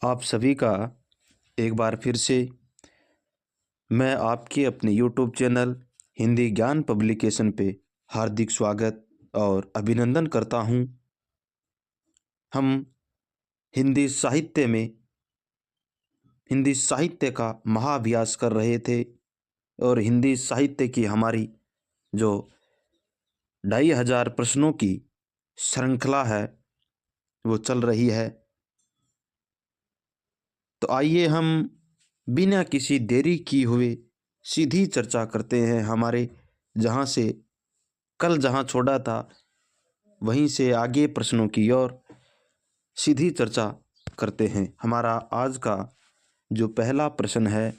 आप सभी का एक बार फिर से मैं आपके अपने YouTube चैनल हिंदी ज्ञान पब्लिकेशन पे हार्दिक स्वागत और अभिनंदन करता हूँ। हम हिंदी साहित्य में हिंदी साहित्य का महाअभ्यास कर रहे थे और हिंदी साहित्य की हमारी जो 2500 प्रश्नों की श्रृंखला है वो चल रही है। तो आइए हम बिना किसी देरी की हुए सीधी चर्चा करते हैं। हमारे कल जहाँ छोड़ा था वहीं से आगे प्रश्नों की ओर सीधी चर्चा करते हैं। हमारा आज का जो पहला प्रश्न है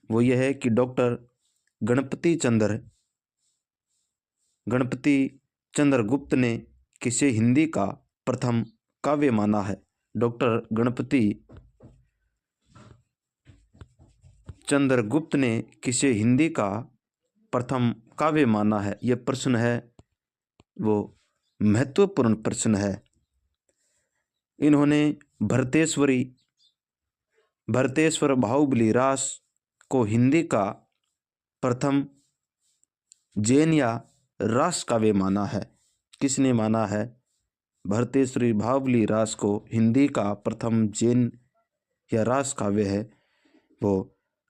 वो यह है कि डॉक्टर गणपति चंद्र गुप्त ने किसे हिंदी का प्रथम काव्य माना है। डॉक्टर गणपति चंद्रगुप्त ने किसे हिंदी का प्रथम काव्य माना है। यह प्रश्न है वो महत्वपूर्ण प्रश्न है। इन्होंने भरतेश्वर बाहुबली रास को हिंदी का प्रथम जैन या रास काव्य माना है। किसने माना है? भरतेश्वरी बाहुबली रास को हिंदी का प्रथम जैन या रास काव्य है वो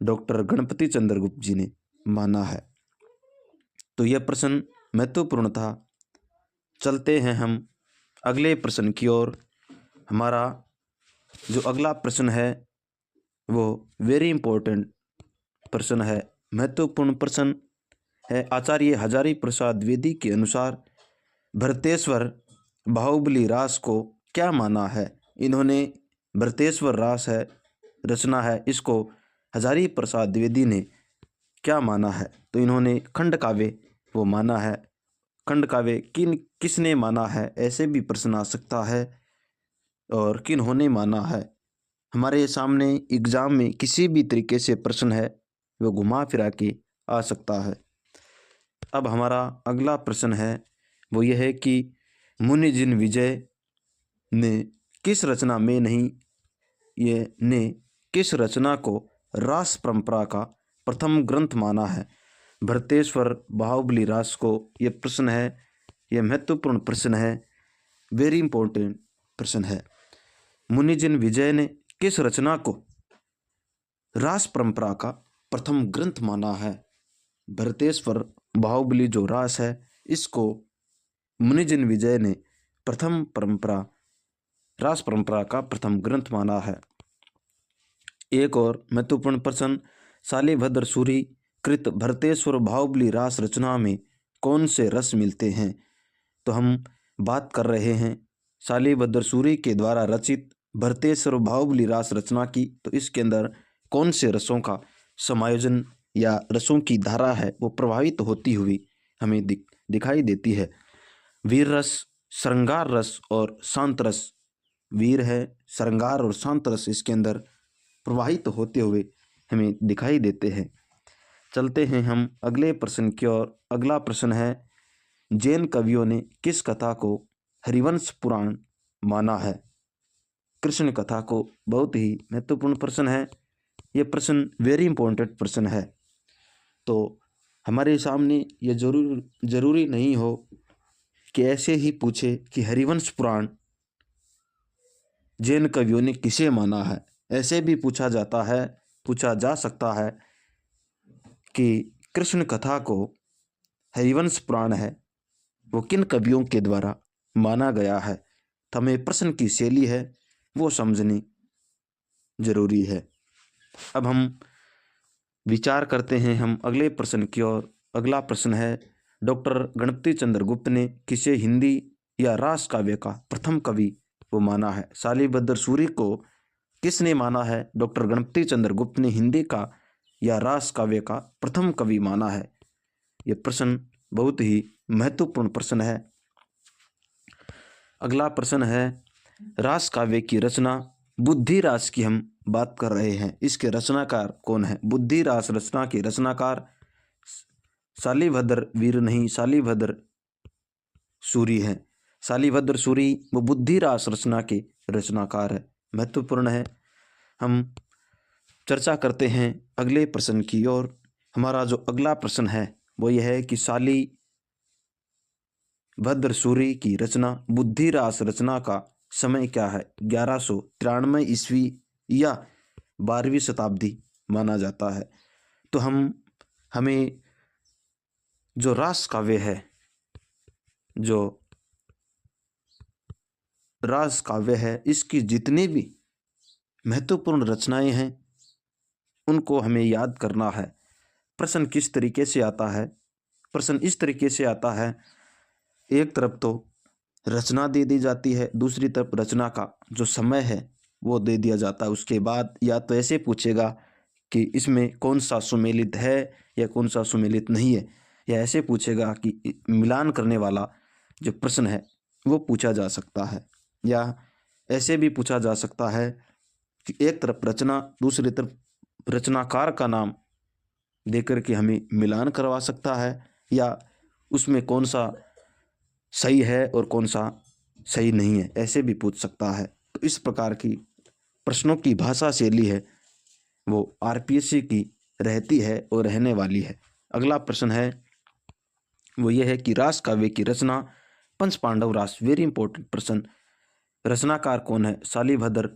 डॉक्टर गणपति चंद्रगुप्त जी ने माना है। तो यह प्रश्न महत्वपूर्ण था। चलते हैं हम अगले प्रश्न की ओर। हमारा जो अगला प्रश्न है वो वेरी इंपॉर्टेंट प्रश्न है, महत्वपूर्ण प्रश्न है। आचार्य हजारी प्रसाद द्विवेदी के अनुसार भरतेश्वर बाहुबली रास को क्या माना है। इन्होंने भरतेश्वर रास है रचना है, इसको हजारी प्रसाद द्विवेदी ने क्या माना है। तो इन्होंने खंड काव्य वो माना है। खंड काव्य किसने माना है, ऐसे भी प्रश्न आ सकता है। और किन्होंने माना है। हमारे सामने एग्जाम में किसी भी तरीके से प्रश्न है वो घुमा फिरा के आ सकता है। अब हमारा अगला प्रश्न है वो यह है कि मुनिजिन विजय ने किस रचना में नहीं ये ने किस रचना को रास परंपरा का प्रथम ग्रंथ माना है। भरतेश्वर बाहुबली रास को ये प्रश्न है, यह महत्वपूर्ण प्रश्न है, वेरी इंपॉर्टेंट प्रश्न है। मुनिजिन विजय ने किस रचना को रास परंपरा का प्रथम ग्रंथ माना है। भरतेश्वर बाहुबली जो रास है इसको मुनिजिन विजय ने रास परंपरा का प्रथम ग्रंथ माना है। एक और महत्वपूर्ण प्रश्न, शालिभद्र सूरी कृत भरतेश्वर बाहुबली रास रचना में कौन से रस मिलते हैं। तो हम बात कर रहे हैं शालिभद्र सूरी के द्वारा रचित भरतेश्वर बाहुबली रास रचना की। तो इसके अंदर कौन से रसों का समायोजन या रसों की धारा है वो प्रभावित होती हुई हमें दिखाई देती है। वीर रस, श्रृंगार रस और शांत रस। वीर है, श्रृंगार और शांत रस इसके अंदर प्रवाहित होते हुए हमें दिखाई देते हैं। चलते हैं हम अगले प्रश्न की ओर। अगला प्रश्न है, जैन कवियों ने किस कथा को हरिवंश पुराण माना है। कृष्ण कथा को। बहुत ही महत्वपूर्ण प्रश्न है यह प्रश्न, वेरी इंपॉर्टेंट प्रश्न है। तो हमारे सामने ये जरूरी नहीं हो कि ऐसे ही पूछे कि हरिवंश पुराण जैन कवियों ने किसे माना है। ऐसे भी पूछा जा सकता है कि कृष्ण कथा को हरिवंश पुराण है वो किन कवियों के द्वारा माना गया है। तो हमें प्रश्न की शैली है वो समझनी जरूरी है। अब हम विचार करते हैं हम अगले प्रश्न की ओर। अगला प्रश्न है, डॉक्टर गणपति चंद्रगुप्त ने किसे हिंदी या रास काव्य का प्रथम कवि वो माना है। शालिभद्र सूरी को किसने माना है। डॉक्टर गणपति चंद्रगुप्त ने हिंदी का या रास काव्य का प्रथम कवि माना है। यह प्रश्न बहुत ही महत्वपूर्ण प्रश्न है। अगला प्रश्न है, रास काव्य की रचना बुद्धि रास की हम बात कर रहे हैं, इसके रचनाकार कौन है। बुद्धि रास रचना के रचनाकार शालिभद्र वीर नहीं, शालिभद्र सूरी हैं। शालिभद्र सूरी वो बुद्धि रास रचना के रचनाकार है। महत्वपूर्ण है। हम चर्चा करते हैं अगले प्रश्न की ओर। हमारा जो अगला प्रश्न है वो यह है कि साली भद्र सूरी की रचना बुद्धिरास रचना का समय क्या है? 1193 ईस्वी या 12वीं शताब्दी माना जाता है। तो हमें जो रास काव्य है, जो रास काव्य है, इसकी जितनी भी महत्वपूर्ण रचनाएं हैं उनको हमें याद करना है। प्रश्न किस तरीके से आता है? प्रश्न इस तरीके से आता है, एक तरफ तो रचना दे दी जाती है, दूसरी तरफ रचना का जो समय है वो दे दिया जाता है। उसके बाद या तो ऐसे पूछेगा कि इसमें कौन सा सुमेलित है या कौन सा सुमेलित नहीं है, या ऐसे पूछेगा कि मिलान करने वाला जो प्रश्न है वो पूछा जा सकता है, या ऐसे भी पूछा जा सकता है कि एक तरफ रचना, दूसरी तरफ रचनाकार का नाम देकर के हमें मिलान करवा सकता है, या उसमें कौन सा सही है और कौन सा सही नहीं है, ऐसे भी पूछ सकता है। तो इस प्रकार की प्रश्नों की भाषा शैली है वो आरपीएससी की रहती है और रहने वाली है। अगला प्रश्न है वो ये है कि रास काव्य की रचना पंच पांडव रास, वेरी इंपॉर्टेंट प्रश्न। रचनाकार कौन है? शालीभद्र,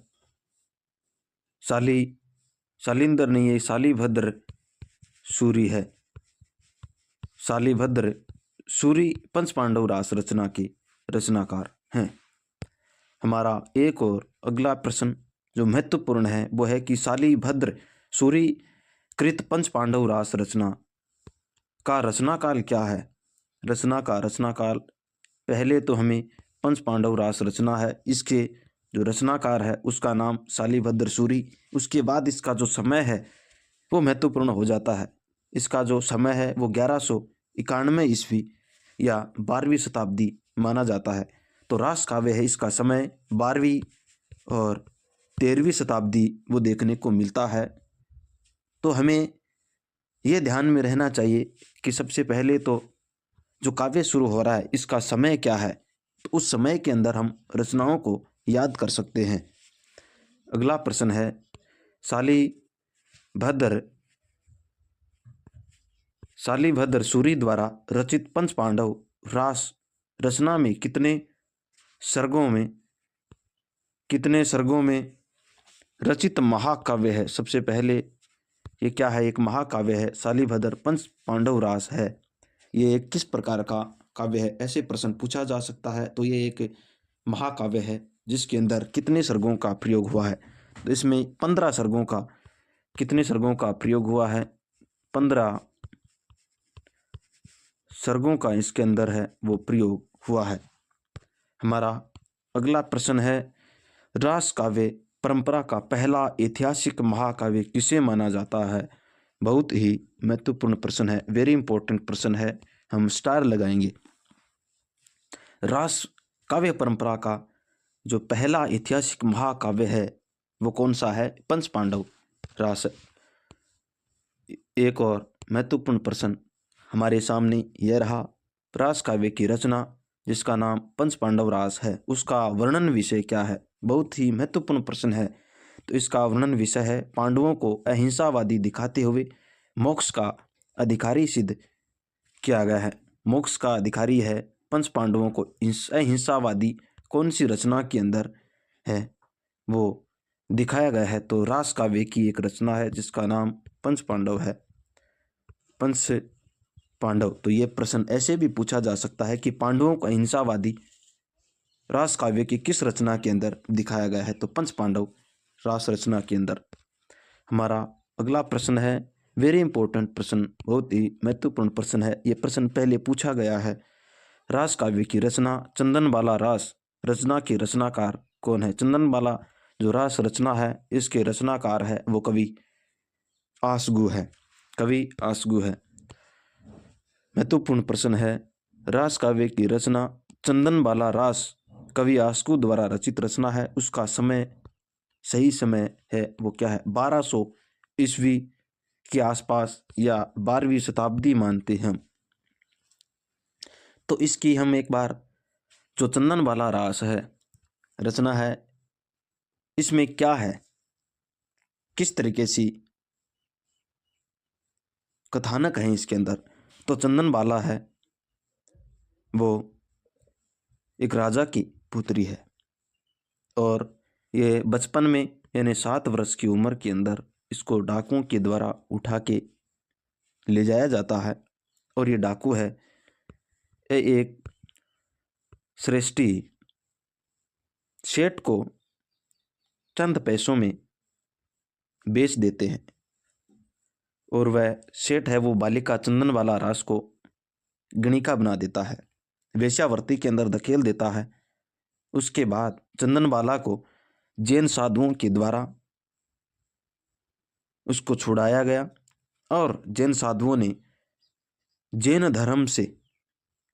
शालींद्र नहीं है, शालीभद्र सूरी है। शालीभद्र सूरी पंच पांडव रास रचना के रचनाकार हैं। हमारा एक और अगला प्रश्न जो महत्वपूर्ण है वो है कि शालीभद्र सूरी कृत पंच पांडव रास रचना का रचनाकाल क्या है? रचनाकाल पहले तो हमें पंच पांडव रास रचना है, इसके जो रचनाकार है उसका नाम शालीभद्र सूरी। उसके बाद इसका जो समय है वो महत्वपूर्ण हो जाता है। इसका जो समय है वो 1191 ईस्वी या 12वीं शताब्दी माना जाता है। तो रास काव्य है, इसका समय 12वीं और 13वीं शताब्दी वो देखने को मिलता है। तो हमें ये ध्यान में रहना चाहिए कि सबसे पहले तो जो काव्य शुरू हो रहा है इसका समय क्या है, तो उस समय के अंदर हम रचनाओं को याद कर सकते हैं। अगला प्रश्न है, शालीभद्र सूरी द्वारा रचित पंच पांडव रास रचना में कितने सर्गों में रचित महाकाव्य है? सबसे पहले ये क्या है? एक महाकाव्य है। शालीभद्र पंच पांडव रास है, ये एक किस प्रकार का काव्य है, ऐसे प्रश्न पूछा जा सकता है। तो ये एक महाकाव्य है जिसके अंदर कितने सर्गों का प्रयोग हुआ है? तो इसमें 15 सर्गों का, कितने सर्गों का प्रयोग हुआ है? 15 सर्गों का इसके अंदर है वो प्रयोग हुआ है। हमारा अगला प्रश्न है, रास काव्य परंपरा का पहला ऐतिहासिक महाकाव्य किसे माना जाता है? बहुत ही महत्वपूर्ण प्रश्न है, वेरी इंपॉर्टेंट प्रश्न है, हम स्टार लगाएंगे। रास काव्य परंपरा का जो पहला ऐतिहासिक महाकाव्य है वो कौन सा है? पंच पांडव रास। एक और महत्वपूर्ण प्रश्न हमारे सामने यह रहा, रास काव्य की रचना जिसका नाम पंच पांडव रास है उसका वर्णन विषय क्या है? बहुत ही महत्वपूर्ण प्रश्न है। तो इसका वर्णन विषय है, पांडवों को अहिंसावादी दिखाते हुए मोक्ष का अधिकारी सिद्ध किया गया है। मोक्ष का अधिकारी है, पंच पांडवों को अहिंसावादी कौन सी रचना के अंदर है वो दिखाया गया है? तो रास काव्य की एक रचना है जिसका नाम पंच पांडव है, पंच पांडव। तो ये प्रश्न ऐसे भी पूछा जा सकता है कि पांडवों को अहिंसावादी रास काव्य की किस रचना के अंदर दिखाया गया है? तो पंच पांडव रास रचना के अंदर। हमारा अगला प्रश्न है, वेरी इंपॉर्टेंट प्रश्न, बहुत ही महत्वपूर्ण प्रश्न है। ये प्रश्न पहले पूछा गया है। रास काव्य की रचना चंदनबाला रास रचना के रचनाकार कौन है? चंदनबाला जो रास रचना है इसके रचनाकार है वो कवि आसगु है, कवि आसगु है। महत्वपूर्ण प्रश्न है, रास काव्य की रचना चंदनबाला रास कवि आसगु द्वारा रचित रचना है, उसका समय, सही समय है वो क्या है? 1200 ईस्वी के आसपास या 12वीं शताब्दी मानते हैं हम। तो इसकी हम एक बार, जो चंदनबाला रास है रचना है, इसमें क्या है किस तरीके से कथानक है इसके अंदर। तो चंदन बाला है वो एक राजा की पुत्री है और ये बचपन में यानी 7 वर्ष की उम्र के अंदर इसको डाकुओं के द्वारा उठा के ले जाया जाता है। और ये डाकू है ये एक श्रेष्ठी सेठ को चंद पैसों में बेच देते हैं और वह सेठ है वो बालिका चंदन बाला रास को गणिका बना देता है, वेश्यावृत्ति के अंदर धकेल देता है। उसके बाद चंदन बाला को जैन साधुओं के द्वारा उसको छुड़ाया गया और जैन साधुओं ने जैन धर्म से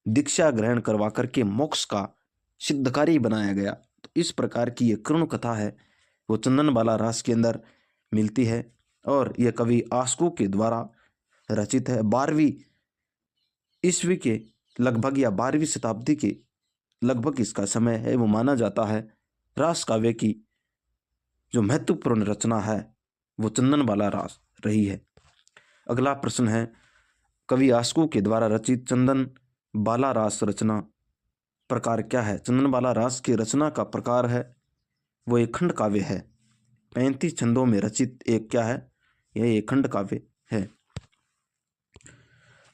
दीक्षा ग्रहण करवा करके मोक्ष का सिद्धकारी बनाया गया। तो इस प्रकार की ये करुण कथा है वो चंदन बाला रास के अंदर मिलती है और यह कवि आस्को के द्वारा रचित है। 12वीं ईस्वी के लगभग या 12वीं शताब्दी के लगभग इसका समय है। वो माना जाता है रास काव्य की जो महत्वपूर्ण रचना है वो चंदन बाला रास रही है। अगला प्रश्न है कवि आस्को के द्वारा रचित चंदन बाला रास रचना प्रकार क्या है। चंदन बाला रास की रचना का प्रकार है वो एक खंड काव्य है। 35 छंदों में रचित एक क्या है, यह एक खंड काव्य है।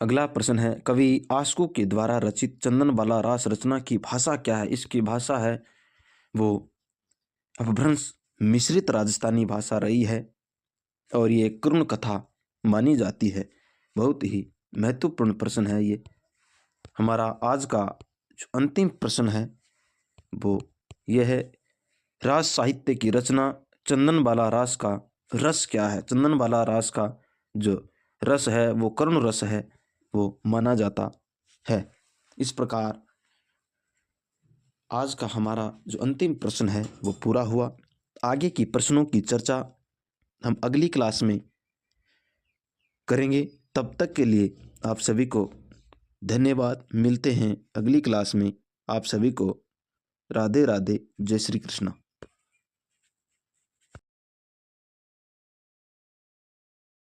अगला प्रश्न है कवि आस्को के द्वारा रचित चंदन बाला रास रचना की भाषा क्या है। इसकी भाषा है वो अपभ्रंश मिश्रित राजस्थानी भाषा रही है और ये करुण कथा मानी जाती है। बहुत ही महत्वपूर्ण प्रश्न है ये। हमारा आज का जो अंतिम प्रश्न है वो ये है रास साहित्य की रचना चंदन बाला रास का रस क्या है। चंदन बाला रास का जो रस है वो करुण रस है वो माना जाता है। इस प्रकार आज का हमारा जो अंतिम प्रश्न है वो पूरा हुआ। आगे की प्रश्नों की चर्चा हम अगली क्लास में करेंगे। तब तक के लिए आप सभी को धन्यवाद। मिलते हैं अगली क्लास में। आप सभी को राधे राधे, जय श्री कृष्ण।